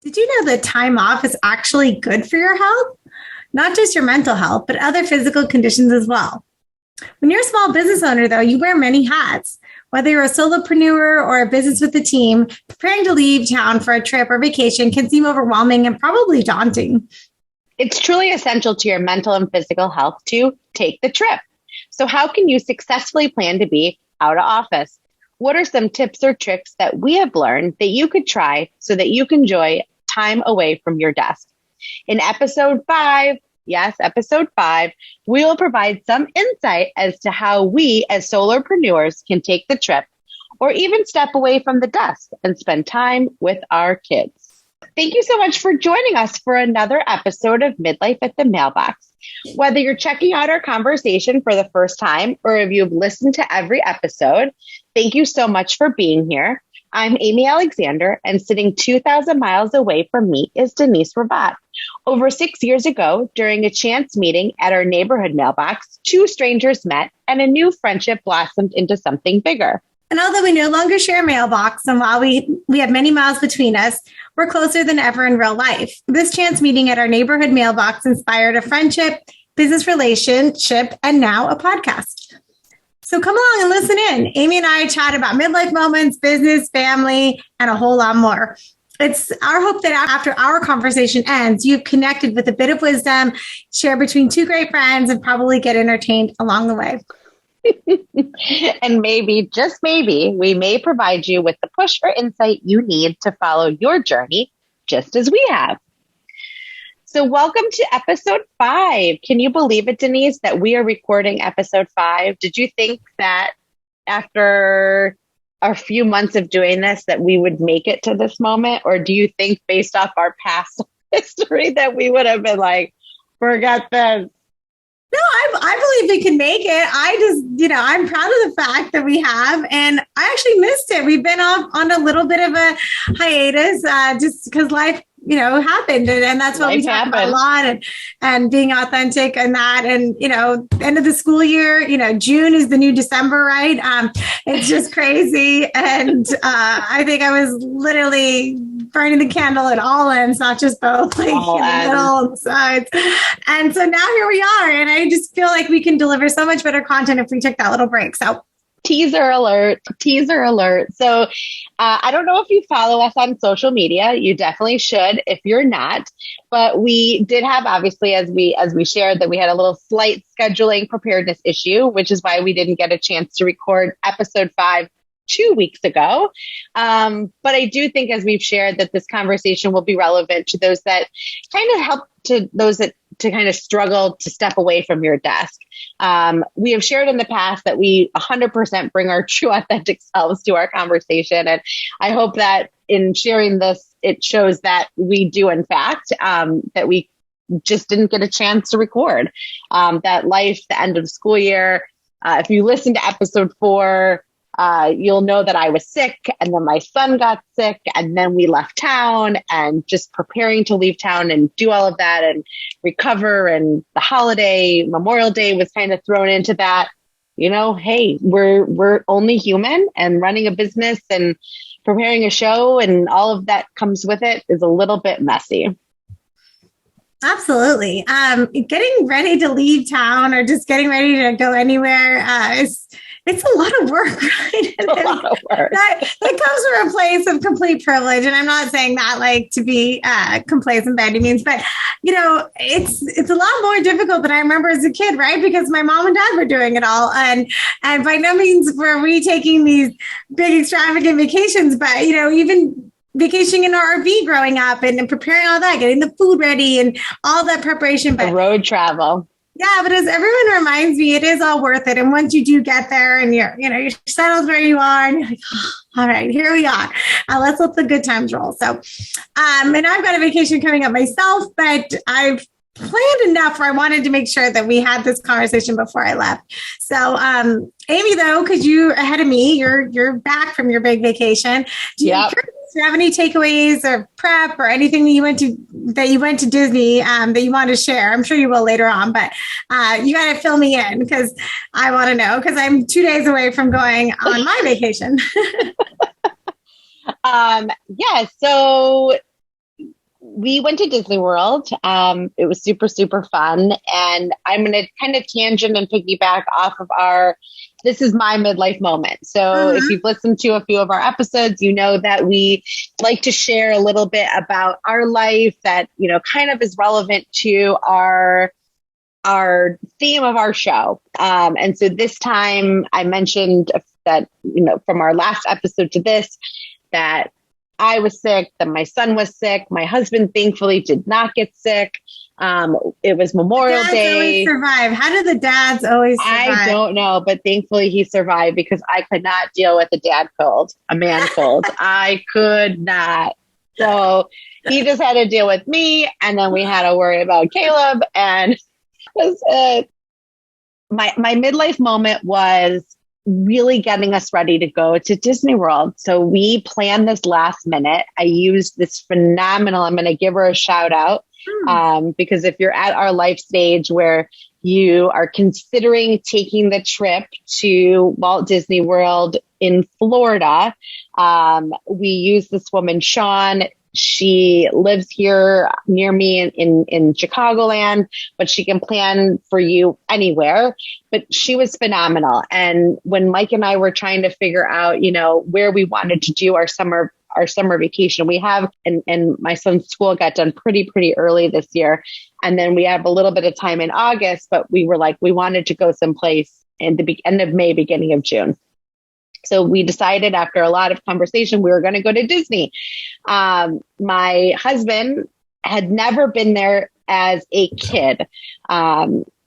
Did you know that time off is actually good for your health? Not just your mental health, but other physical conditions as well. When you're a small business owner, though, you wear many hats. Whether you're a solopreneur or a business with a team, preparing to leave town for a trip or vacation can seem overwhelming and probably daunting. It's truly essential to your mental and physical health to take the trip. So how can you successfully plan to be out of office? What are some tips or tricks that we have learned that you could try so that you can enjoy time away from your desk? In episode 5, yes, episode 5, we will provide some insight as to how we as solopreneurs can take the trip or even step away from the desk and spend time with our kids. Thank you so much for joining us for another episode of Midlife at the Mailbox. Whether you're checking out our conversation for the first time or if you've listened to every episode, thank you so much for being here. I'm Amy Alexander, and sitting 2,000 miles away from me is Denise Rabat. Over 6 years ago, during a chance meeting at our neighborhood mailbox, two strangers met and a new friendship blossomed into something bigger. And although we no longer share a mailbox, and while we have many miles between us, we're closer than ever in real life. This chance meeting at our neighborhood mailbox inspired a friendship, business relationship, and now a podcast. So come along and listen in. Amy and I chat about midlife moments, business, family, and a whole lot more. It's our hope that after our conversation ends, you've connected with a bit of wisdom shared between two great friends and probably get entertained along the way. And maybe, just maybe, we may provide you with the push or insight you need to follow your journey, just as we have. So welcome to episode 5. Can you believe it, Denise, that we are recording episode 5? Did you think that after a few months of doing this that we would make it to this moment? Or do you think based off our past history that we would have been like, forget this? No, I believe we can make it. I just, I'm proud of the fact that we have, and I actually missed it. We've been off on a little bit of a hiatus just because life, happened. And that's what we talk about a lot, and being authentic and that. And, end of the school year, June is the new December, right? It's just crazy. And I think I was literally burning the candle at all ends, not just both, like all in the middle and the sides. And so now here we are. And I just feel like we can deliver so much better content if we took that little break. So teaser alert. So I don't know if you follow us on social media. You definitely should if you're not. But we did have, obviously, as we shared, that we had a little slight scheduling preparedness issue, which is why we didn't get a chance to record episode 5 2 weeks ago. But I do think, as we've shared, that this conversation will be relevant to those that kind of help to those that to kind of struggle to step away from your desk. We have shared in the past that we 100% bring our true authentic selves to our conversation. And I hope that in sharing this, it shows that we do, in fact, that we just didn't get a chance to record. That life, the end of the school year, if you listen to episode 4, you'll know that I was sick, and then my son got sick, and then we left town, and just preparing to leave town and do all of that and recover. And the holiday, Memorial Day, was kind of thrown into that. Hey, we're only human, and running a business and preparing a show and all of that comes with it is a little bit messy. Absolutely. Getting ready to leave town or just getting ready to go anywhere it's a lot of work, right? A lot of work. That comes from a place of complete privilege. And I'm not saying that like to be complacent by any means, but it's a lot more difficult than I remember as a kid, right? Because my mom and dad were doing it all. And by no means were we taking these big extravagant vacations, but even vacationing in our RV growing up and preparing all that, getting the food ready and all that preparation. But the road travel. Yeah, but as everyone reminds me, it is all worth it. And once you do get there and you're settled where you are and you're like, oh, all right, here we are. Let's let the good times roll. So, and I've got a vacation coming up myself, but I've planned enough where I wanted to make sure that we had this conversation before I left. So, Amy, though, because you're ahead of me, you're back from your big vacation. Do you have any takeaways or prep or anything that you went to Disney that you want to share? I'm sure you will later on, but you got to fill me in because I want to know, because I'm 2 days away from going on my vacation. So we went to Disney World. It was super, super fun. And I'm going to kind of tangent and piggyback off of this is my midlife moment. So if you've listened to a few of our episodes, you know that we like to share a little bit about our life that, kind of is relevant to our theme of our show. And so this time I mentioned that, from our last episode to this, that I was sick, that my son was sick. My husband thankfully did not get sick. It was Memorial Day. Always survive. How do the dads always survive? I don't know, but thankfully he survived because I could not deal with a man cold. I could not. So he just had to deal with me. And then we had to worry about Caleb. And that was it. My midlife moment was really getting us ready to go to Disney World. So we planned this last minute. I used this phenomenal, I'm going to give her a shout out, because if you're at our life stage where you are considering taking the trip to Walt Disney World in Florida, we use this woman, Sean. She lives here near me in Chicagoland, but she can plan for you anywhere. But she was phenomenal. And when Mike and I were trying to figure out, where we wanted to do our summer vacation, we have, and my son's school got done pretty early this year. And then we have a little bit of time in August, but we were like, we wanted to go someplace in the end of May, beginning of June. So we decided after a lot of conversation, we were going to go to Disney. My husband had never been there as a kid.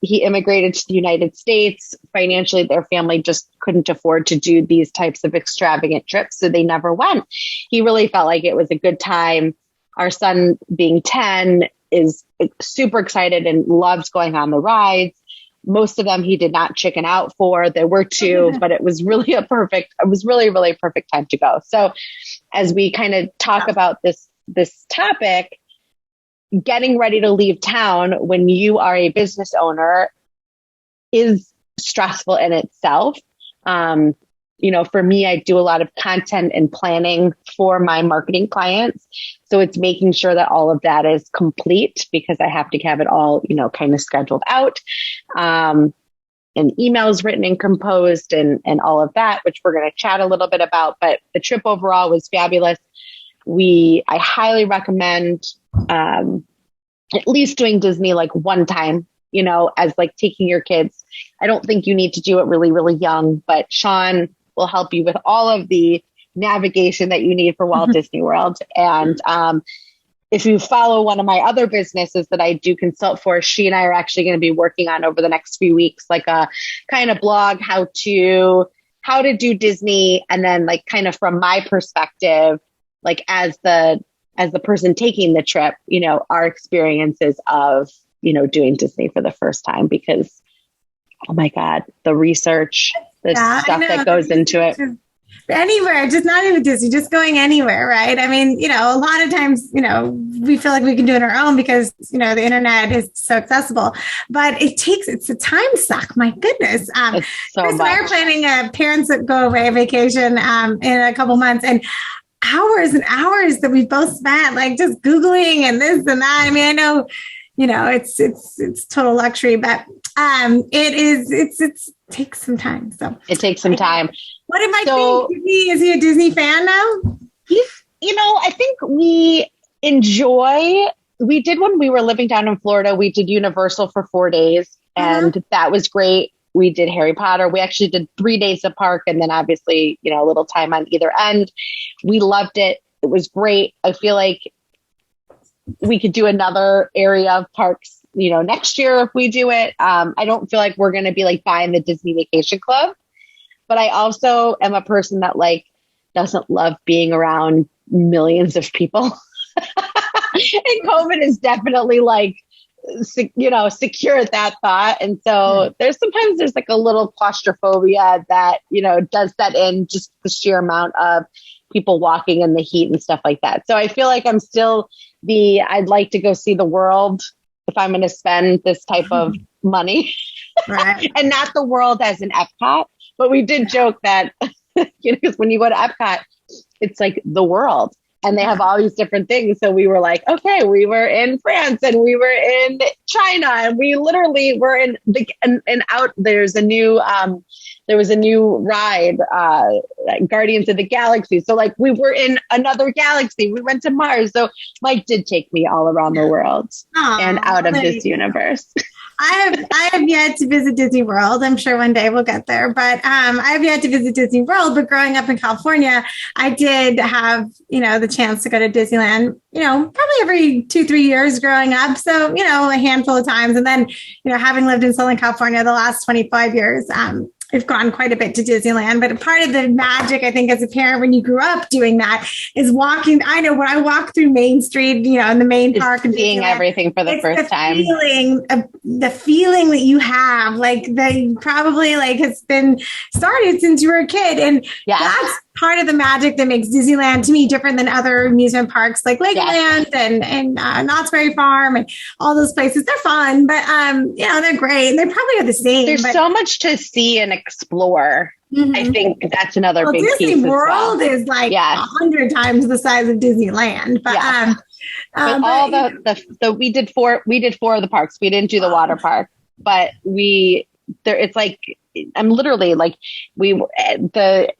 He immigrated to the United States. Financially, their family just couldn't afford to do these types of extravagant trips, so they never went. He really felt like it was a good time. Our son, being 10, is super excited and loves going on the rides. Most of them he did not chicken out for. There were two, but it was really really perfect time to go. So as we kind of talk about this topic, getting ready to leave town when you are a business owner is stressful in itself. For me, I do a lot of content and planning for my marketing clients. So it's making sure that all of that is complete because I have to have it all, kind of scheduled out, and emails written and composed and all of that, which we're going to chat a little bit about. But the trip overall was fabulous. I highly recommend at least doing Disney like one time, as like taking your kids. I don't think you need to do it really, really young, but Sean will help you with all of the navigation that you need for Walt Disney World. And if you follow one of my other businesses that I do consult for, she and I are actually going to be working on over the next few weeks, like a kind of blog, how to do Disney. And then like kind of from my perspective, like as the person taking the trip, our experiences of, doing Disney for the first time, because, oh my God, the research, the stuff that goes into it. Anywhere, just not even Disney, just going anywhere, right? I mean, a lot of times, we feel like we can do it on our own because, the internet is so accessible, but it's a time suck. My goodness. It's so Chris much. and I are planning a parents that go away vacation in a couple months, and hours and hours that we both spent like just Googling and this and that. I mean, I know, it's total luxury, but it takes some time. So it takes some time. What am I think? Is he a Disney fan now? I think we did when we were living down in Florida, we did Universal for 4 days and that was great. We did Harry Potter. We actually did 3 days of park and then obviously, a little time on either end. We loved it. It was great. I feel like we could do another area of parks, next year if we do it. I don't feel like we're going to be like buying the Disney Vacation Club, but I also am a person that like doesn't love being around millions of people. And COVID is definitely like, secured that thought. And so there's like a little claustrophobia that, does set in just the sheer amount of people walking in the heat and stuff like that. So I feel like I'm still I'd like to go see the world if I'm going to spend this type of money, Right. And not the world as an Epcot. But we did joke that, because when you go to Epcot, it's like the world. And they have all these different things. So we were like, okay, we were in France and we were in China and we literally were in and out. There was a new ride, Guardians of the Galaxy. So like we were in another galaxy. We went to Mars. So Mike did take me all around the world and out of this universe. I have yet to visit Disney World. I'm sure one day we'll get there, but I have yet to visit Disney World. But growing up in California, I did have, the chance to go to Disneyland, probably every 2-3 years growing up. So, a handful of times. And then, having lived in Southern California the last 25 years, I've gone quite a bit to Disneyland, but part of the magic, I think, as a parent, when you grew up doing that, is walking. I know when I walk through Main Street, in the main park, and seeing everything for the first time. The feeling that you have, like that probably has been started since you were a kid, and that's part of the magic that makes Disneyland to me different than other amusement parks like Legoland and Knott's Berry Farm and all those places. They're fun, but they're great. And they probably are the same. There's so much to see and explore. Mm-hmm. I think that's another big Disney piece. World is like 100 times the size of Disneyland. But we did four of the parks. We didn't do the water park, but it's like I'm literally like the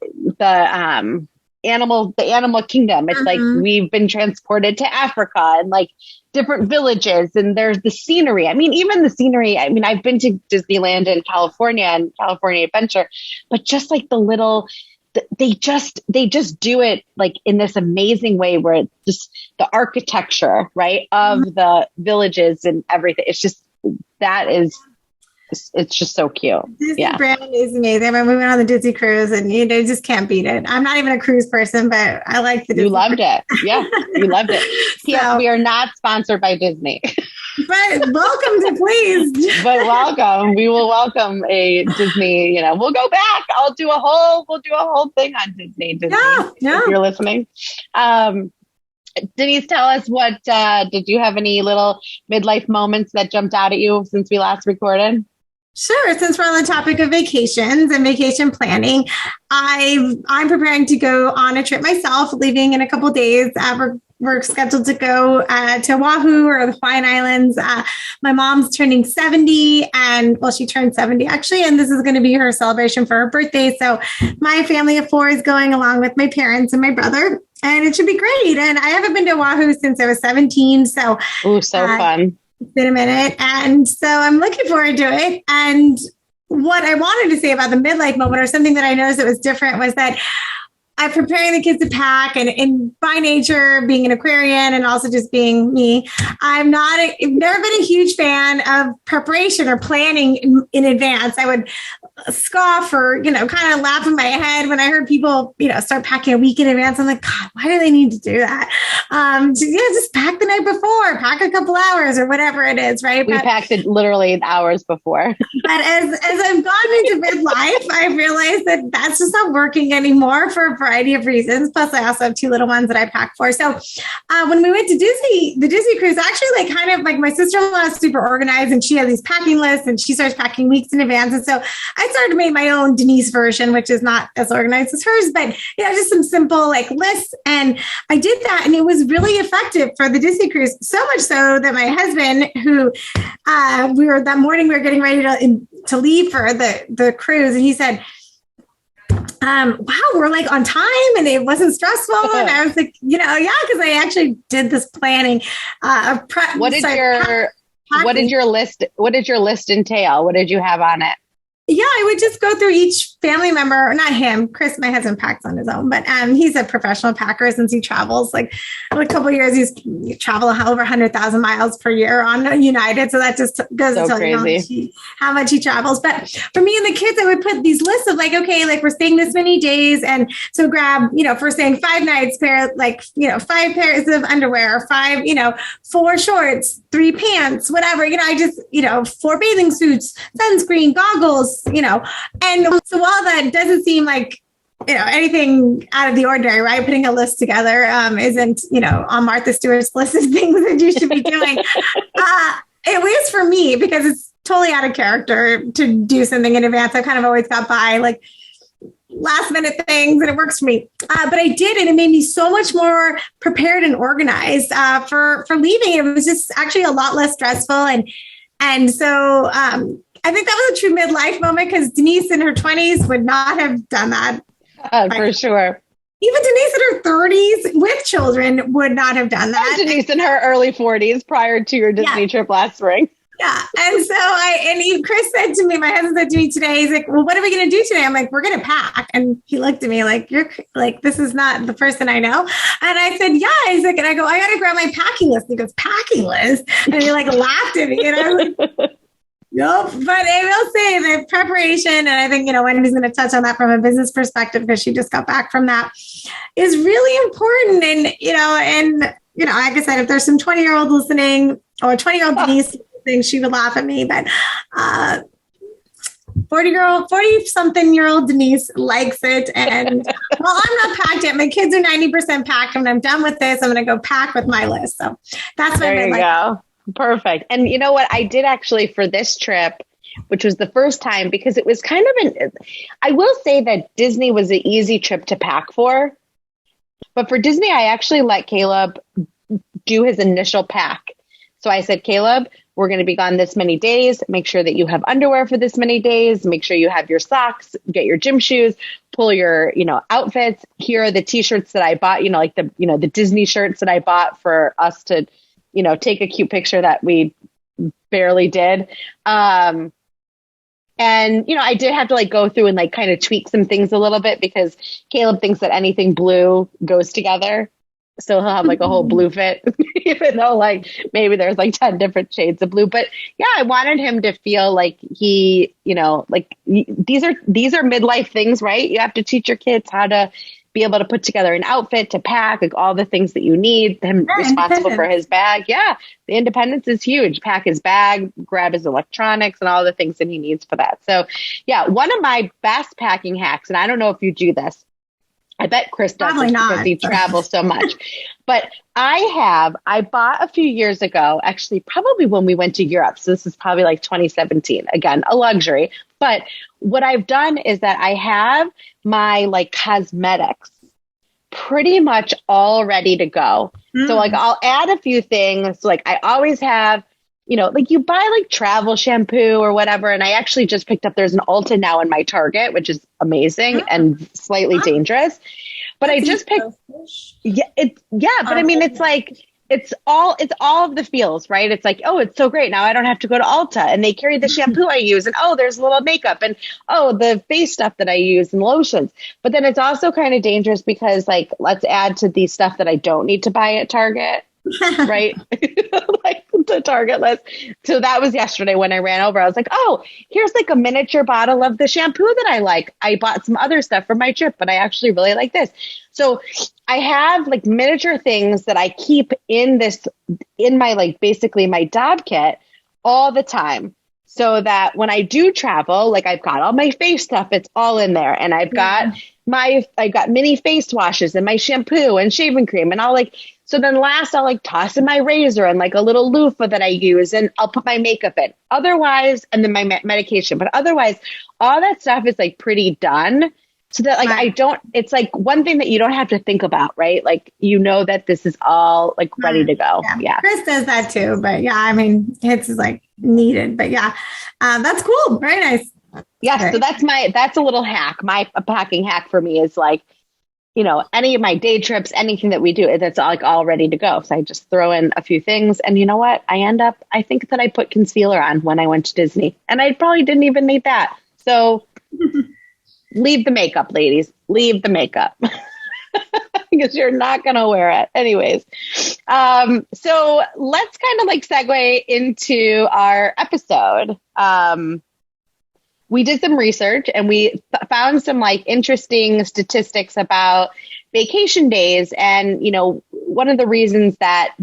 animal kingdom. It's like we've been transported to Africa and like different villages, and there's the scenery. I mean, even the scenery. I mean, I've been to Disneyland in California and California Adventure, but just like they just do it like in this amazing way where it's just the architecture, right, of the villages and everything. It's just it's just so cute. Disney brand is amazing. When we went on the Disney cruise, and you just can't beat it. I'm not even a cruise person, but I like the Disney. You loved it. Yeah, you loved it. Yes, we are not sponsored by Disney. But welcome to please. But welcome. We will welcome a Disney, we'll go back. We'll do a whole thing on Disney. Yeah. If you're listening. Denise, tell us did you have any little midlife moments that jumped out at you since we last recorded? Sure. Since we're on the topic of vacations and vacation planning, I'm preparing to go on a trip myself, leaving in a couple of days. We're scheduled to go to Oahu or the Hawaiian Islands. My mom's turning 70, and she turned 70 actually, and this is going to be her celebration for her birthday. So my family of 4 is going along with my parents and my brother, and it should be great. And I haven't been to Oahu since I was 17. So, fun. It's been a minute. And so I'm looking forward to it. And what I wanted to say about the midlife moment, or something that I noticed that was different, was that I'm preparing the kids to pack, and by nature, being an Aquarian and also just being me, I've never been a huge fan of preparation or planning in advance. I would scoff or, kind of laugh in my head when I heard people, start packing a week in advance. I'm like, God, why do they need to do that? Just pack the night before, pack a couple hours or whatever it is, right? We packed it literally hours before. But as I've gone into midlife, I realized that that's just not working anymore for a variety of reasons. Plus, I also have 2 little ones that I pack for. So when we went to the Disney cruise, actually, kind of my sister-in-law is super organized, and she has these packing lists, and she starts packing weeks in advance. And so I started to make my own Denise version, which is not as organized as hers, but just some simple lists. And I did that, and it was really effective for the Disney cruise. So much so that my husband, who that morning we were getting ready to leave for the cruise, and he said, wow, we're on time, and it wasn't stressful. And I was like, because I actually did this planning. What did your list entail? What did you have on it? Yeah, I would just go through each family member, not him. Chris, my husband, packs on his own, but he's a professional packer since he travels. In a couple of years, he's traveled over 100,000 miles per year on United. So that just goes to tell you how much he travels. But for me and the kids, I would put these lists of we're staying this many days. And so grab, for staying 5 nights, 5 pairs of underwear, 4 shorts, 3 pants, whatever. I just, 4 bathing suits, sunscreen, goggles, and so while that doesn't seem like, anything out of the ordinary, right? Putting a list together isn't, on Martha Stewart's list of things that you should be doing. At least for me, because it's totally out of character to do something in advance. I kind of always got by last minute things, and it works for me. But I did, and it made me so much more prepared and organized for leaving. It was just actually a lot less stressful, and so I think that was a true midlife moment, because Denise in her 20s would not have done that. For sure. Even Denise in her 30s with children would not have done that. Denise in her early 40s prior to your Disney trip last spring. Yeah. And so Chris said to me, my husband said to me today, he's like, well, what are we going to do today? I'm like, we're going to pack. And he looked at me like, you're like, this is not the person I know. And I said, yeah. He's like, and I go, I got to grab my packing list. And he goes, packing list? And he like laughed at me. And I was like, nope. But I will say the preparation, and I think, Wendy's going to touch on that from a business perspective, because she just got back from that, is really important. And, like I said, if there's some 20-year-old listening, or 20-year-old Denise listening, she would laugh at me, but 40-something-year-old Denise likes it. And well, I'm not packed yet. My kids are 90% packed, and I'm done with this. I'm going to go pack with my list. So that's there you go. Perfect. And you know what? I did actually for this trip, which was the first time, because it was kind of I will say that Disney was an easy trip to pack for. But for Disney, I actually let Caleb do his initial pack. So I said, Caleb, we're going to be gone this many days. Make sure that you have underwear for this many days. Make sure you have your socks, get your gym shoes, pull your, outfits. Here are the t-shirts that I bought, like the Disney shirts that I bought for us to, take a cute picture that we barely did. And, I did have to go through and kind of tweak some things a little bit, because Caleb thinks that anything blue goes together. So he'll have a whole blue fit, even though maybe there's 10 different shades of blue. But yeah, I wanted him to feel like he, these are midlife things, right? You have to teach your kids how to be able to put together an outfit, to pack, all the things that you need. Him responsible for his bag. Yeah. The independence is huge. Pack his bag, grab his electronics, and all the things that he needs for that. So yeah, one of my best packing hacks, and I don't know if you do this, I bet Chris does, because he travels so much. But I bought a few years ago, actually, probably when we went to Europe. So this is probably 2017. Again, a luxury. But what I've done is that I have my cosmetics pretty much all ready to go. So I'll add a few things. I always have, you buy travel shampoo or whatever. And I actually just picked up, there's an Ulta now in my Target, which is amazing and slightly dangerous. But I just picked, but I mean, it's all of the feels, right? It's oh, it's so great. Now I don't have to go to Ulta, and they carry the shampoo I use, and there's a little makeup, and the face stuff that I use, and lotions. But then it's also kind of dangerous, because let's add to the stuff that I don't need to buy at Target. Right? The Target list. So that was yesterday when I ran over. I was like, oh, here's a miniature bottle of the shampoo that I like. I bought some other stuff for my trip, but I actually really like this. So I have miniature things that I keep in my basically my Dob kit all the time. So that when I do travel, I've got all my face stuff, it's all in there. And I've got I got mini face washes and my shampoo and shaving cream, and so then last I'll toss in my razor and a little loofah that I use, and I'll put my makeup in. Otherwise, and then my medication. But otherwise, all that stuff is pretty done. So that I don't, it's one thing that you don't have to think about, right? That this is all ready to go. Yeah. Chris does that too. But yeah, I mean, his is needed. But yeah, that's cool. Very nice. Yeah. So that's a little hack. My packing hack for me is any of my day trips, anything that we do, that's all ready to go. So I just throw in a few things, and you know what? I think that I put concealer on when I went to Disney, and I probably didn't even need that. So leave the makeup, ladies, leave the makeup, because you're not going to wear it anyways. So let's kind of segue into our episode. We did some research, and we found some interesting statistics about vacation days. And, one of the reasons that,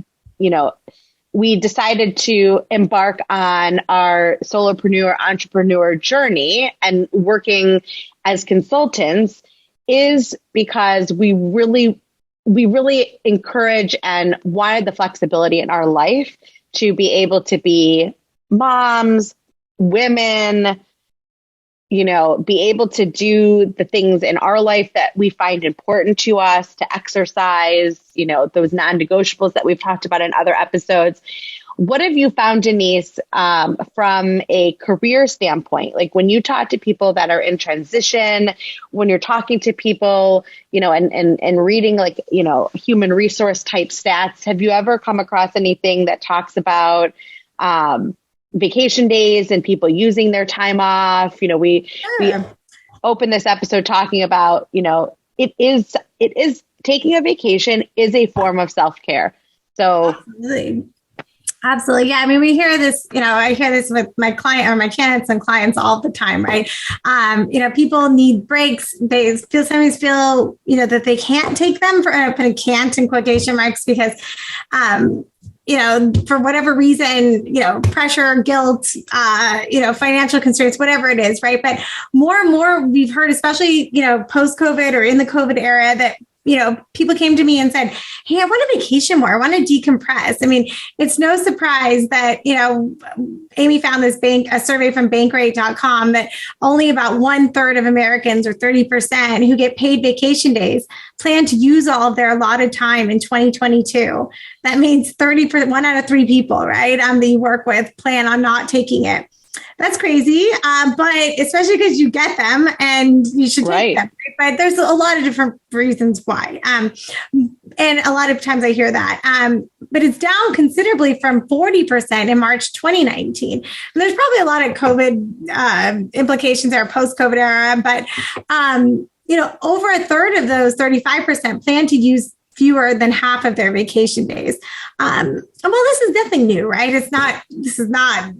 we decided to embark on our solopreneur entrepreneur journey and working as consultants is because we really encourage and wanted the flexibility in our life to be able to be moms, women, be able to do the things in our life that we find important to us, to exercise, those non-negotiables that we've talked about in other episodes. What have you found, Denise, from a career standpoint? Like when you talk to people that are in transition, when you're talking to people, and reading like, human resource type stats, have you ever come across anything that talks about vacation days and people using their time off? We open this episode talking about, it is taking a vacation is a form of self-care. So Absolutely. Yeah. I mean, we hear this, I hear this with my client or my candidates and clients all the time, right? People need breaks. They sometimes feel, that they can't take them for, putting can't in quotation marks because, for whatever reason, pressure, guilt, financial constraints, whatever it is, right? But more and more we've heard, especially, post-COVID or in the COVID era, that people came to me and said, hey, I want to vacation more. I want to decompress. I mean, it's no surprise that, Amy found a survey from bankrate.com that only about 1/3 of Americans or 30% who get paid vacation days plan to use all of their allotted time in 2022. That means 30%, 1 out of 3 people, right, that you work with plan on not taking it. That's crazy, but especially because you get them and you should take them. But there's a lot of different reasons why. And a lot of times I hear that. But it's down considerably from 40% in March 2019. And there's probably a lot of COVID implications there, post-COVID era. But, over a third of those 35% plan to use fewer than half of their vacation days. Well, this is nothing new, right? This is not,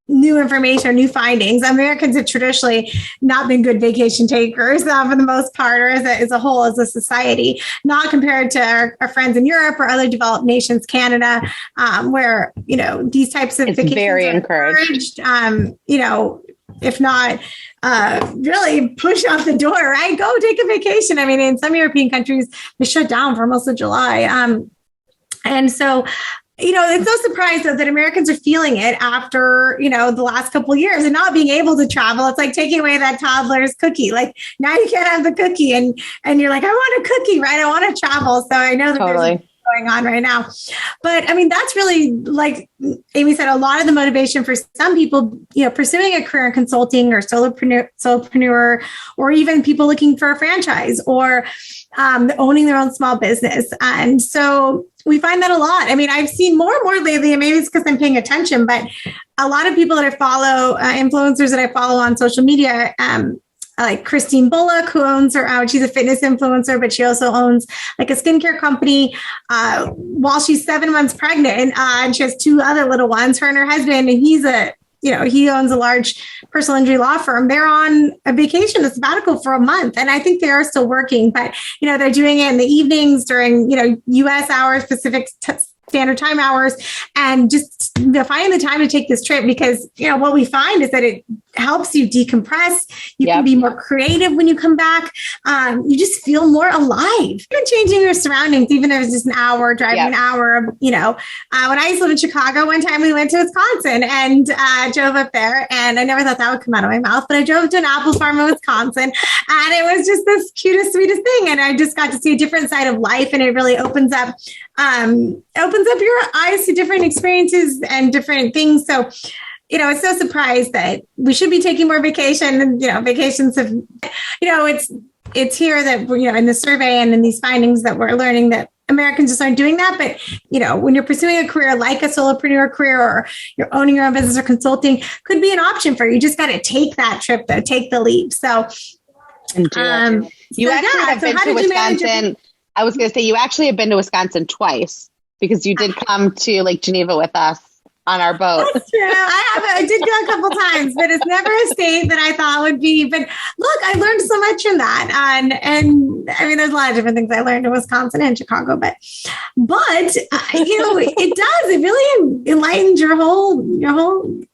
new information or new findings. Americans have traditionally not been good vacation takers for the most part, or as a whole, as a society, not compared to our friends in Europe or other developed nations, Canada, where, these types of vacations very encouraged. If not really push out the door, right? Go take a vacation. I mean, in some European countries, they shut down for most of July. And so, it's no surprise though that Americans are feeling it after, the last couple of years and not being able to travel. It's like taking away that toddler's cookie. Like now you can't have the cookie and you're like, I want a cookie, right? I want to travel. So I know that there's going on right now. But I mean, that's really, like Amy said, a lot of the motivation for some people, pursuing a career in consulting or solopreneur, or even people looking for a franchise or owning their own small business. And so we find that a lot. I mean, I've seen more and more lately, and maybe it's because I'm paying attention, but a lot of people that I follow, influencers that I follow on social media, like Christine Bullock, who owns she's a fitness influencer, but she also owns like a skincare company. While she's 7 months pregnant, and she has 2 other little ones, her and her husband, and he owns a large personal injury law firm. They're on a vacation, a sabbatical for a month. And I think they are still working, but, they're doing it in the evenings during, US hours, Pacific standard time hours, and just finding the time to take this trip because, what we find is that it helps you decompress. You can be more creative when you come back. You just feel more alive. Even changing your surroundings, even if it's just an hour, driving an hour, when I used to live in Chicago, one time we went to Wisconsin and drove up there, and I never thought that would come out of my mouth, but I drove to an apple farm in Wisconsin, and it was just the cutest, sweetest thing. And I just got to see a different side of life, and it really opens up your eyes to different experiences and different things. So, it's no surprise that we should be taking more vacation, and, vacations have, it's here that, in the survey and in these findings that we're learning that Americans just aren't doing that. But, when you're pursuing a career like a solopreneur career, or you're owning your own business or consulting, could be an option for you. You just got to take that trip though, take the leap. So, you actually have been to Wisconsin. I was going to say, you actually have been to Wisconsin twice because you did come to Lake Geneva with us on our boat. That's true. I did go a couple times, but it's never a state that I thought would be. But look, I learned so much from that. And I mean, there's a lot of different things I learned in Wisconsin and Chicago, but it does. It really enlightens your whole realm.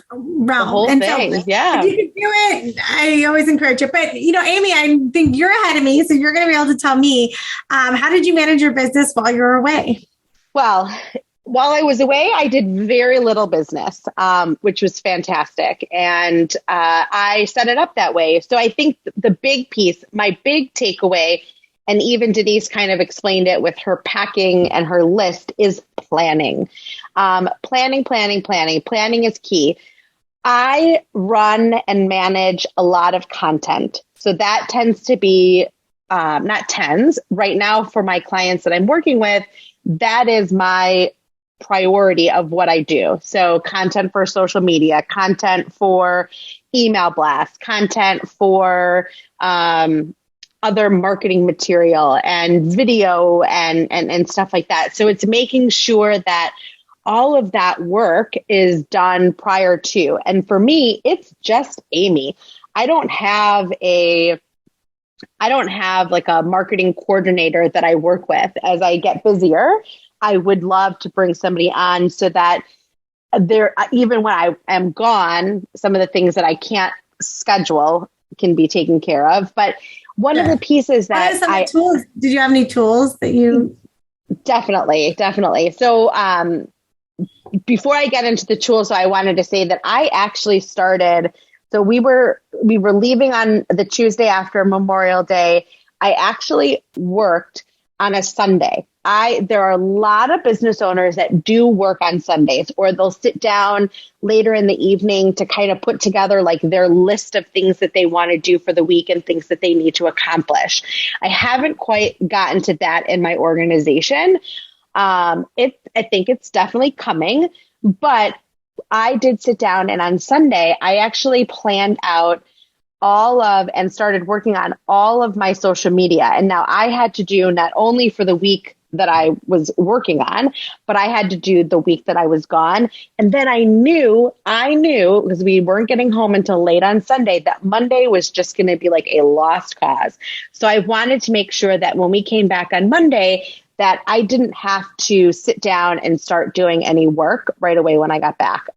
The whole thing. So, if you can do it, I always encourage it. But, Amy, I think you're ahead of me, so you're going to be able to tell me, how did you manage your business while you were away? Well, While I was away, I did very little business, which was fantastic. And I set it up that way. So I think the big piece, my big takeaway, and even Denise kind of explained it with her packing and her list, is planning. Planning, planning, planning. Planning is key. I run and manage a lot of content. So that tends to be, not tens, right now for my clients that I'm working with, that is my priority of what I do. So content for social media, content for email blasts, content for other marketing material and video and stuff like that. So it's making sure that all of that work is done prior to. And for me, it's just Amy. I don't have like a marketing coordinator that I work with. As I get busier, I would love to bring somebody on so that there, even when I am gone, some of the things that I can't schedule can be taken care of. But one of the pieces that tools? Did you have any tools that you? Definitely. So, before I get into the tools, I wanted to say that I actually started. So we were leaving on the Tuesday after Memorial Day. I actually worked on a Sunday. There are a lot of business owners that do work on Sundays, or they'll sit down later in the evening to kind of put together like their list of things that they want to do for the week and things that they need to accomplish. I haven't quite gotten to that in my organization. I think it's definitely coming, but I did sit down, and on Sunday, I actually planned out and started working on all of my social media. And now I had to do not only for the week that I was working on, but I had to do the week that I was gone. And then I knew because we weren't getting home until late on Sunday, that Monday was just going to be like a lost cause. So I wanted to make sure that when we came back on Monday, that I didn't have to sit down and start doing any work right away when I got back.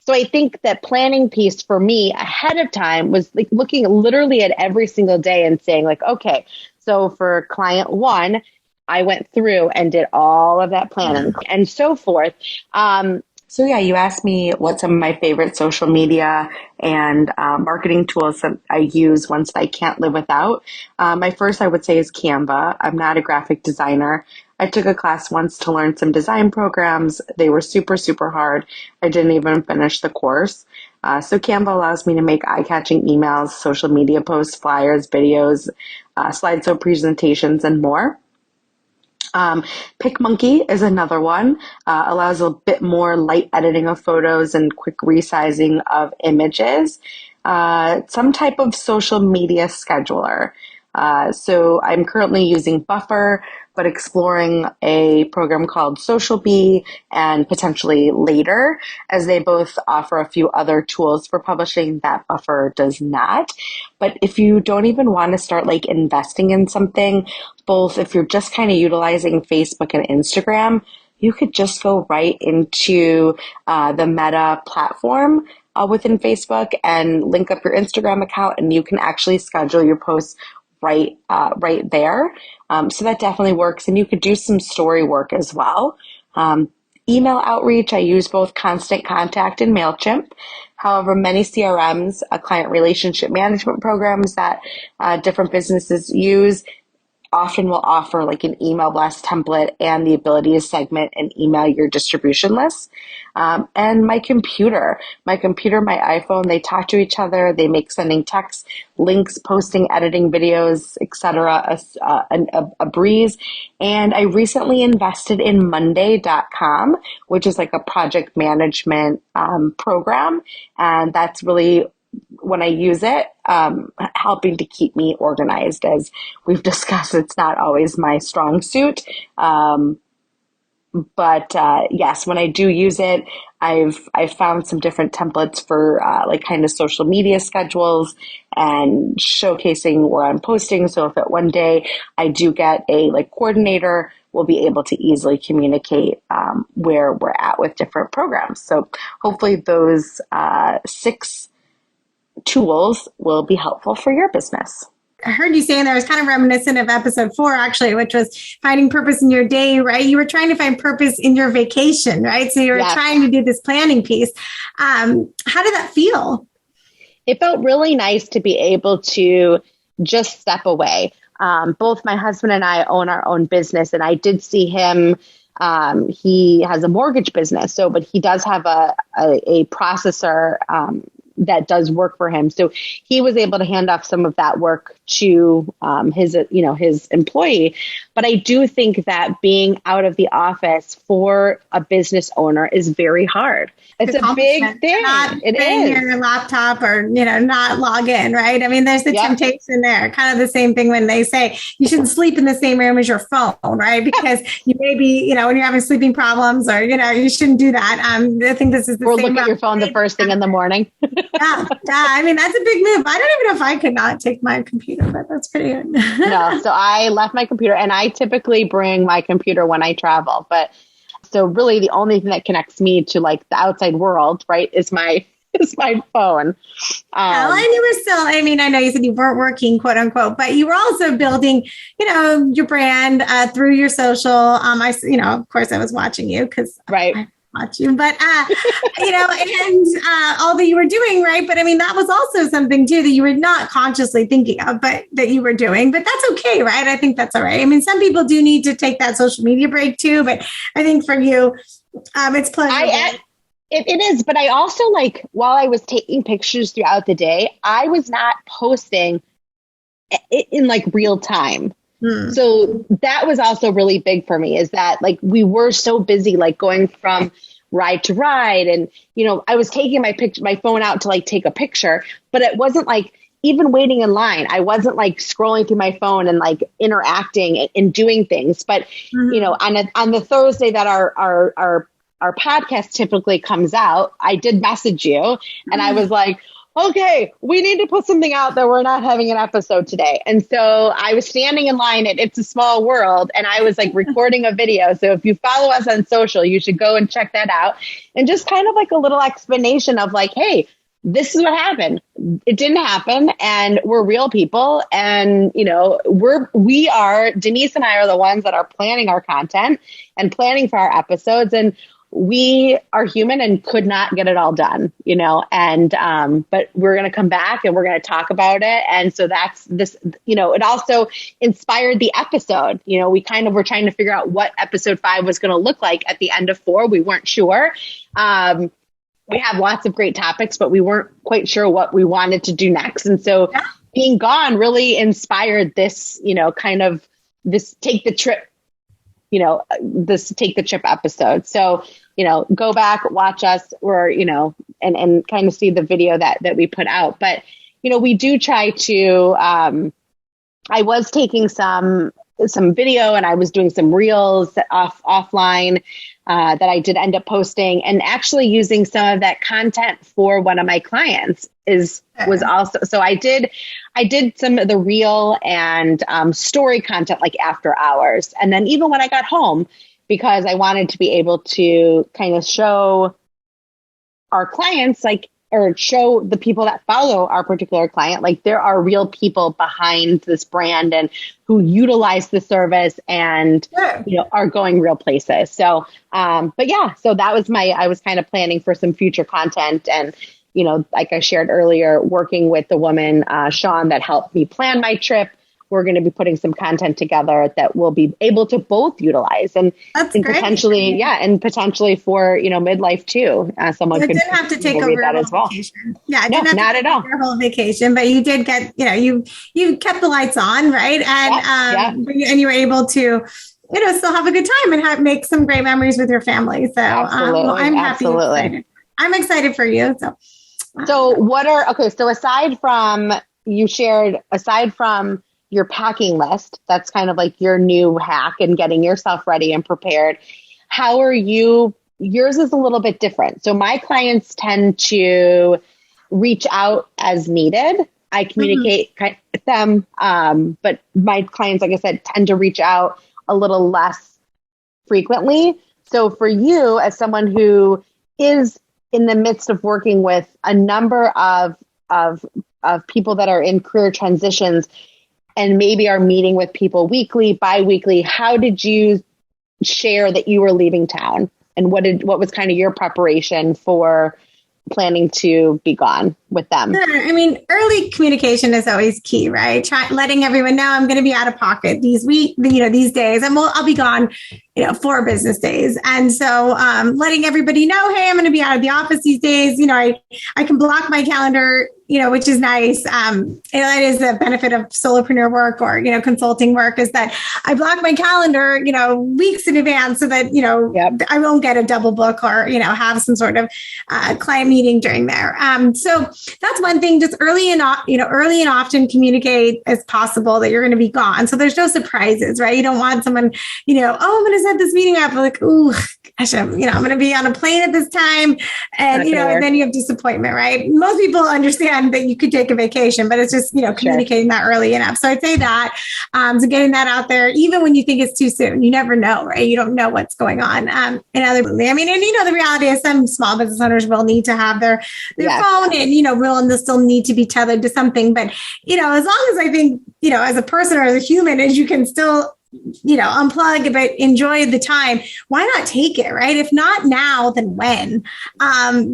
So I think that planning piece for me ahead of time was like looking literally at every single day and saying like, okay, so for client one, I went through and did all of that planning and so forth. So yeah, you asked me what some of my favorite social media and marketing tools that I use once I can't live without. My first, I would say, is Canva. I'm not a graphic designer. I took a class once to learn some design programs. They were super, super hard. I didn't even finish the course. So Canva allows me to make eye-catching emails, social media posts, flyers, videos, slideshow presentations, and more. PicMonkey is another one, allows a bit more light editing of photos and quick resizing of images. Some type of social media scheduler. So I'm currently using Buffer, but exploring a program called SocialBee and potentially Later, as they both offer a few other tools for publishing that Buffer does not. But if you don't even want to start like investing in something, both if you're just kind of utilizing Facebook and Instagram, you could just go right into the Meta platform within Facebook and link up your Instagram account, and you can actually schedule your posts right there. So that definitely works, and you could do some story work as well. Email outreach, I use both Constant Contact and MailChimp. However, many CRMs, client relationship management programs that different businesses use, often will offer like an email blast template and the ability to segment and email your distribution lists. And my computer, my iPhone, they talk to each other. They make sending texts, links, posting, editing videos, etc. A breeze. And I recently invested in Monday.com, which is like a project management program. And that's really, when I use it, helping to keep me organized. As we've discussed, it's not always my strong suit. But yes, when I do use it, I've found some different templates for like kind of social media schedules and showcasing where I'm posting. So if at one day I do get a like coordinator, we'll be able to easily communicate where we're at with different programs. So hopefully those 6 tools will be helpful for your business. heard you saying that was kind of reminiscent of episode 4, actually, which was finding purpose in your day, right? You were trying to find purpose in your vacation, right? So you were trying to do this planning piece. How did that feel? It felt really nice to be able to just step away. Both my husband and I own our own business, and I did see him. He has a mortgage business, but he does have a processor that does work for him. So he was able to hand off some of that work to his employee. But I do think that being out of the office for a business owner is very hard. It's a big thing. Not it is. Your laptop or, not log in, right? I mean, there's the temptation there. Kind of the same thing when they say you shouldn't sleep in the same room as your phone, right? Because you may be, when you're having sleeping problems or, you shouldn't do that. I think this is the same. Or look at your phone the first thing in the morning. Yeah. I mean, that's a big move. I don't even know if I could not take my computer, but that's pretty good. No, so I left my computer, and I typically bring my computer when I travel. But so really the only thing that connects me to like the outside world, right, is my phone. And you were still, I know you said you weren't working, quote unquote, but you were also building, your brand through your social. Of course I was watching you because I watch you, but, and all that you were doing, right? But that was also something too that you were not consciously thinking of, but that you were doing, but that's okay, right? I think that's all right. Some people do need to take that social media break too, but I think for you, it's pleasurable. It is, but I also while I was taking pictures throughout the day, I was not posting in real time. So that was also really big for me, is that we were so busy, going from ride to ride. And, I was taking my phone out to take a picture, but it wasn't even waiting in line. I wasn't scrolling through my phone and interacting and doing things. But, on the Thursday that our podcast typically comes out, I did message you and I was like, okay, we need to put something out that we're not having an episode today. And so I was standing in line at It's a Small World, and I was recording a video. So if you follow us on social, you should go and check that out. And just kind of a little explanation of hey, this is what happened. It didn't happen, and we're real people. And, we are, Denise and I are the ones that are planning our content and planning for our episodes. And we are human and could not get it all done, but we're going to come back and we're going to talk about it. And so that's this, it also inspired the episode. We kind of were trying to figure out what episode 5 was going to look like at the end of 4. We weren't sure. We have lots of great topics, but we weren't quite sure what we wanted to do next. And so being gone really inspired this, kind of this take the trip, this take the trip episode. So, go back, watch us, or, and kind of see the video that we put out. But, we do try to, I was taking some video and I was doing some reels offline that I did end up posting, and actually using some of that content for one of my clients was also, so I did some of the reel and story content after hours. And then even when I got home, because I wanted to be able to kind of show our clients, or show the people that follow our particular client, there are real people behind this brand and who utilize the service and, are going real places. So, but yeah, so that was I was kind of planning for some future content. And, like I shared earlier, working with the woman, Sean, that helped me plan my trip. We're going to be putting some content together that we'll be able to both utilize and potentially, and potentially for, midlife too. Someone could didn't have to take over that as well. Vacation. Yeah, no, not at all. Your whole vacation, but you did get, you kept the lights on, right? And and you were able to, still have a good time and make some great memories with your family. So I'm happy. Excited. I'm excited for you. So so aside from your packing list, that's kind of your new hack and getting yourself ready and prepared. How are you? Yours is a little bit different. So my clients tend to reach out as needed. I communicate with them, but my clients, like I said, tend to reach out a little less frequently. So for you, as someone who is in the midst of working with a number of people that are in career transitions, and maybe are meeting with people weekly, bi-weekly, how did you share that you were leaving town? And what was kind of your preparation for planning to be gone with them? Sure. I mean, early communication is always key, right? Letting everyone know I'm going to be out of pocket these days, and I'll be gone, 4 business days. And so, letting everybody know, hey, I'm going to be out of the office these days. I can block my calendar, which is nice. That is the benefit of solopreneur work or, consulting work, is that I block my calendar, weeks in advance so that, I won't get a double book or, have some sort of client meeting during there. So that's one thing, just early and often communicate as possible that you're going to be gone. So there's no surprises, right? You don't want someone, oh, I'm going to set this meeting up. Like, ooh, gosh, I'm going to be on a plane at this time. And, and then you have disappointment, right? Most people understand that you could take a vacation, but it's just, communicating that early enough. So I'd say that, so getting that out there, even when you think it's too soon, you never know, right? You don't know what's going on. And the reality is some small business owners will need to have their phone and, will still need to be tethered to something. But, as long as I think, as a person or as a human, as you can still unplug, but enjoy the time. Why not take it, right? If not now, then when?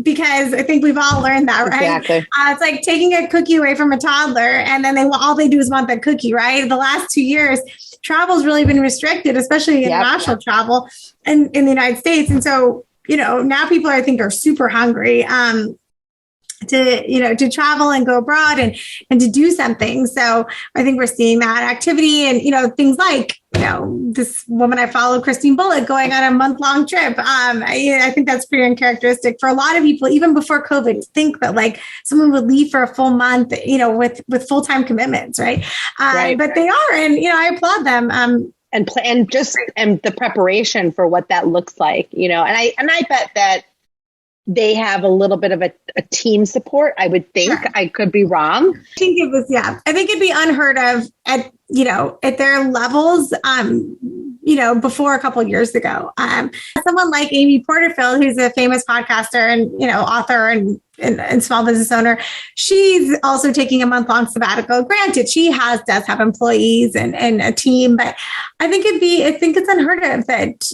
Because I think we've all learned that, right? Exactly. It's like taking a cookie away from a toddler, and then all they do is want that cookie, right? The last 2 years, travel's really been restricted, especially international travel in the United States. And so, now people, I think, are super hungry. To travel and go abroad and to do something. So I think we're seeing that activity and, things like, this woman I follow, Christine Bullock, going on a month-long trip. I think that's pretty uncharacteristic for a lot of people, even before COVID, to think that like someone would leave for a full month, with full-time commitments, right? But they are, and, I applaud them. And the preparation for what that looks like, and I bet that they have a little bit of a team support. I would think. Sure. I could be wrong. I think it'd be unheard of at their levels, before a couple of years ago. Someone like Amy Porterfield, who's a famous podcaster and, author and small business owner, she's also taking a month-long sabbatical. Granted, she does have employees and a team, but I think it's unheard of that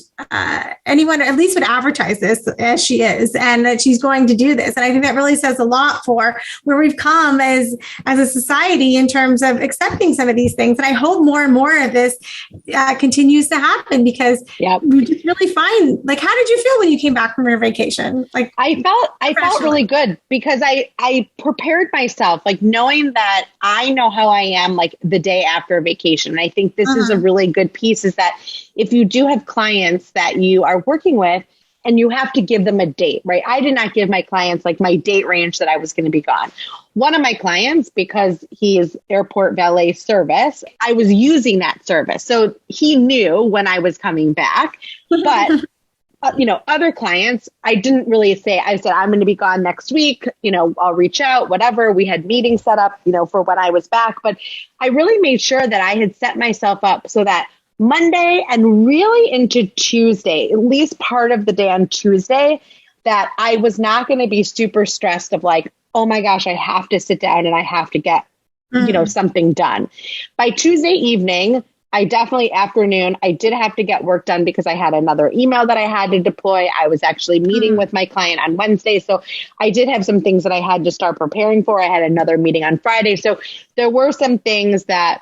anyone at least would advertise this as she is, and that she's going to do this. And I think that really says a lot for where we've come as a society in terms of accepting some of these things. And I hope more and more of this continues to happen, because we just really find, like, how did you feel when you came back from your vacation? Like, I felt really good, because I prepared myself, like, knowing that I know how I am, like, the day after a vacation. And I think this is a really good piece, is that if you do have clients that you are working with and you have to give them a date, right? I did not give my clients like my date range that I was going to be gone. One of my clients, because he is airport valet service, I was using that service. So he knew when I was coming back, but other clients, I didn't really say. I said, I'm going to be gone next week. I'll reach out, whatever. We had meetings set up, for when I was back. But I really made sure that I had set myself up so that Monday and really into Tuesday, at least part of the day on Tuesday, that I was not going to be super stressed of like, oh my gosh, I have to sit down and I have to get, something done. By Tuesday evening, afternoon, I did have to get work done because I had another email that I had to deploy. I was actually meeting with my client on Wednesday. So I did have some things that I had to start preparing for. I had another meeting on Friday. So there were some things that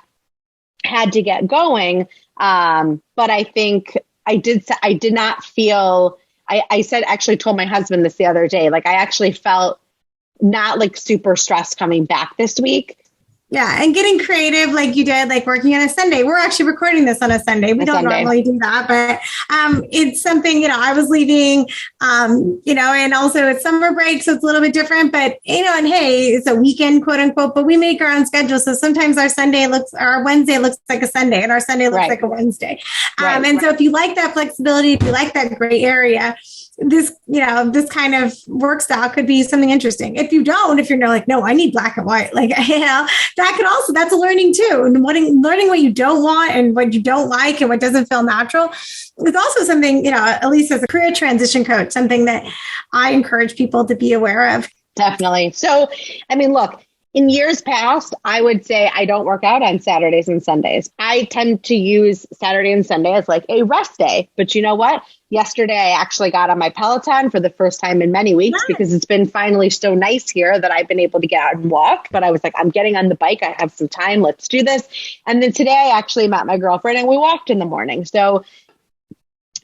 had to get going. But I think I did not feel, I said, actually told my husband this the other day, like I actually felt not like super stressed coming back this week. Yeah. And getting creative like you did, like working on a Sunday. We're actually recording this on a Sunday. We don't normally do that, but it's something, I was leaving, and also it's summer break. So it's a little bit different, but, and hey, it's a weekend, quote unquote, but we make our own schedule. So sometimes our Wednesday looks like a Sunday and our Sunday looks like a Wednesday. So if you like that flexibility, if you like that gray area, this kind of work style could be something interesting. If you're like, no, I need black and white, that's a learning too. And learning what you don't want and what you don't like and what doesn't feel natural. It's also something, at least as a career transition coach, something that I encourage people to be aware of. Definitely. So, I mean, look, In years past, I would say I don't work out on Saturdays and Sundays. I tend to use Saturday and Sunday as like a rest day. But you know what? Yesterday, I actually got on my Peloton for the first time in many weeks because it's been finally so nice here that I've been able to get out and walk. But I was like, I'm getting on the bike. I have some time. Let's do this. And then today I actually met my girlfriend and we walked in the morning. So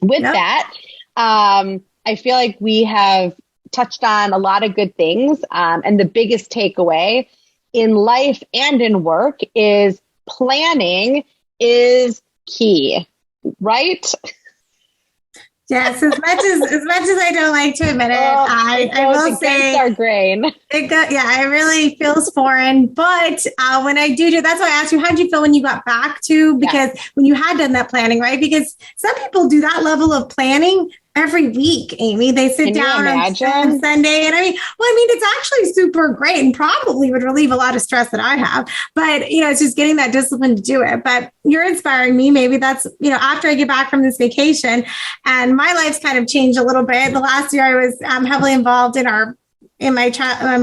with that, I feel like we have touched on a lot of good things. And the biggest takeaway in life and in work is planning is key, right? Yes, as much as I don't like to admit it, I will say our grain. It really feels foreign. But when I do, that's why I asked you, how did you feel when you got back to? Because when you had done that planning, right? Because some people do that level of planning every week, Amy. They sit down on Sunday. And it's actually super great and probably would relieve a lot of stress that I have. But, it's just getting that discipline to do it. But you're inspiring me. Maybe that's, after I get back from this vacation and my life's kind of changed a little bit. The last year I was heavily involved in my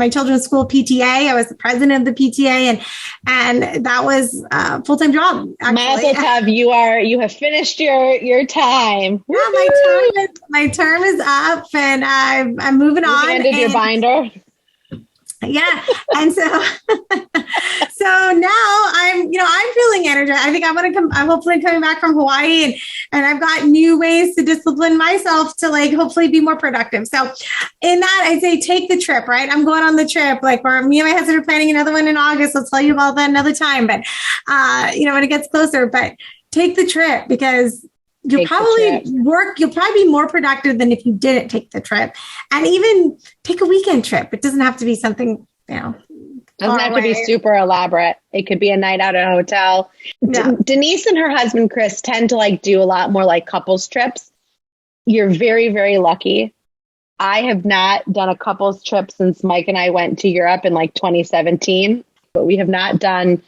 children's school PTA. I was the president of the PTA, and that was a full-time job. Mazel tov, you have finished your time. Yeah, my term is up, and I'm moving on. Ended your binder. Yeah. And so now I'm feeling energized. I think I'm hopefully coming back from Hawaii and I've got new ways to discipline myself to hopefully be more productive. So in that, I'd say take the trip, right? I'm going on the trip, where me and my husband are planning another one in August. I'll tell you about that another time, but when it gets closer, but take the trip because you'll probably be more productive than if you didn't take the trip, and even take a weekend trip. It doesn't have to be something, doesn't have to be super elaborate. It could be a night out at a hotel. Yeah. Denise and her husband, Chris, tend to do a lot more couples trips. You're very, very lucky. I have not done a couples trip since Mike and I went to Europe in 2017, but we have not done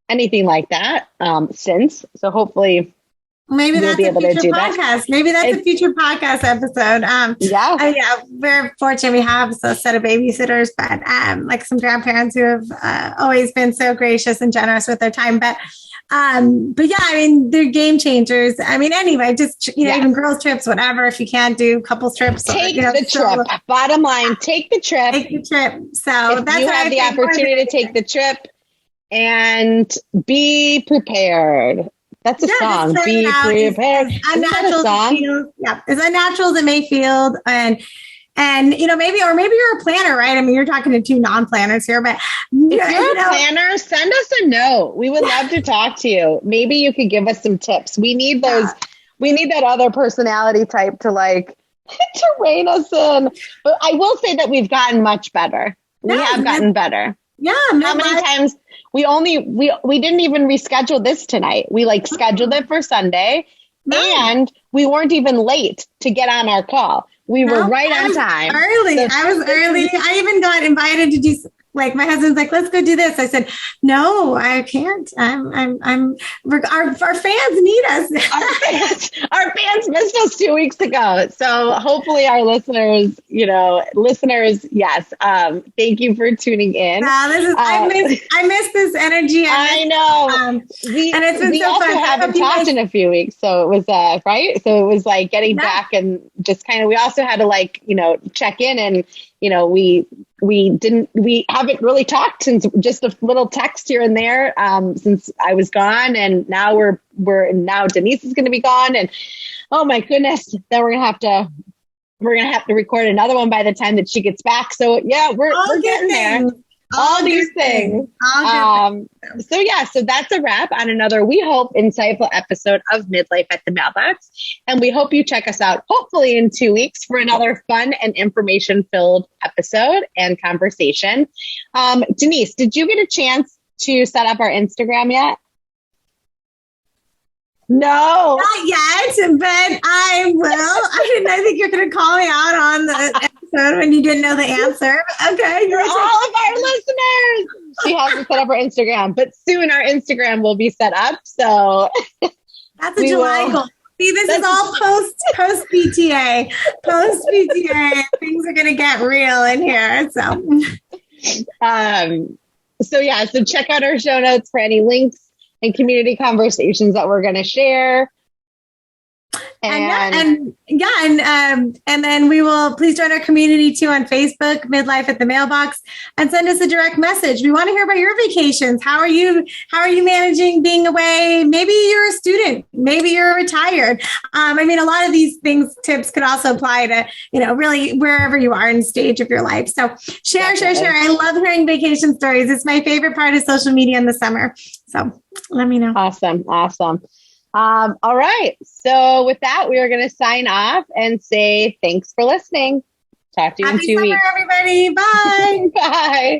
anything like that since. So hopefully maybe that's a future podcast. Maybe that's a future podcast episode. We're fortunate we have a set of babysitters, but some grandparents who have always been so gracious and generous with their time. But they're game changers. Anyway, just even girls trips, whatever. If you can't do couples trips, take the trip. Bottom line, take the trip. Take the trip. So if you have the opportunity to take the trip and be prepared. That's a song. Be prepared. As unnatural as it may feel. And maybe you're a planner, right? You're talking to two non-planners here, but if you're a planner, send us a note. We would love to talk to you. Maybe you could give us some tips. We need those. Yeah. We need that other personality type to rein us in. But I will say that we've gotten much better. We have gotten better. Yeah. How many times we didn't even reschedule this tonight. We scheduled it for Sunday and we weren't even late to get on our call. We were right on time. Early. So I was early. I even got invited to do my husband's let's go do this. I said, no, I can't. Our fans need us. Our fans missed us 2 weeks ago. So hopefully our listeners, yes. Thank you for tuning in. I miss this energy. I know. And it's been we so also fun. haven't talked in a few weeks. So it was, right. So it was getting back and just we also had to check in and, we haven't really talked since just a little text here and there since I was gone, and now now Denise is going to be gone, and oh my goodness, then we're gonna have to record another one by the time that she gets back. So yeah, we're getting there. All these things. So that's a wrap on another, we hope, insightful episode of Midlife at the Mailbox. And we hope you check us out, hopefully in 2 weeks, for another fun and information-filled episode and conversation. Denise, did you get a chance to set up our Instagram yet? No. Not yet, but I will. I think you're going to call me out on the episode when you didn't know the answer. Okay. For all of our listeners. She hasn't set up her Instagram, but soon our Instagram will be set up. So that's a July goal. See, this is all post PTA. Post PTA. Things are going to get real in here. So So check out our show notes for any links and community conversations that we're going to share. And then we will please join our community too on Facebook, Midlife at the Mailbox, and send us a direct message. We want to hear about your vacations. How are you managing being away? Maybe you're a student, maybe you're retired. A lot of these tips could also apply to, really wherever you are in stage of your life. So share. I love hearing vacation stories. It's my favorite part of social media in the summer. So let me know. Awesome. All right. So with that, we are going to sign off and say thanks for listening. Talk to you in 2 weeks. Happy summer, everybody. Bye. Bye.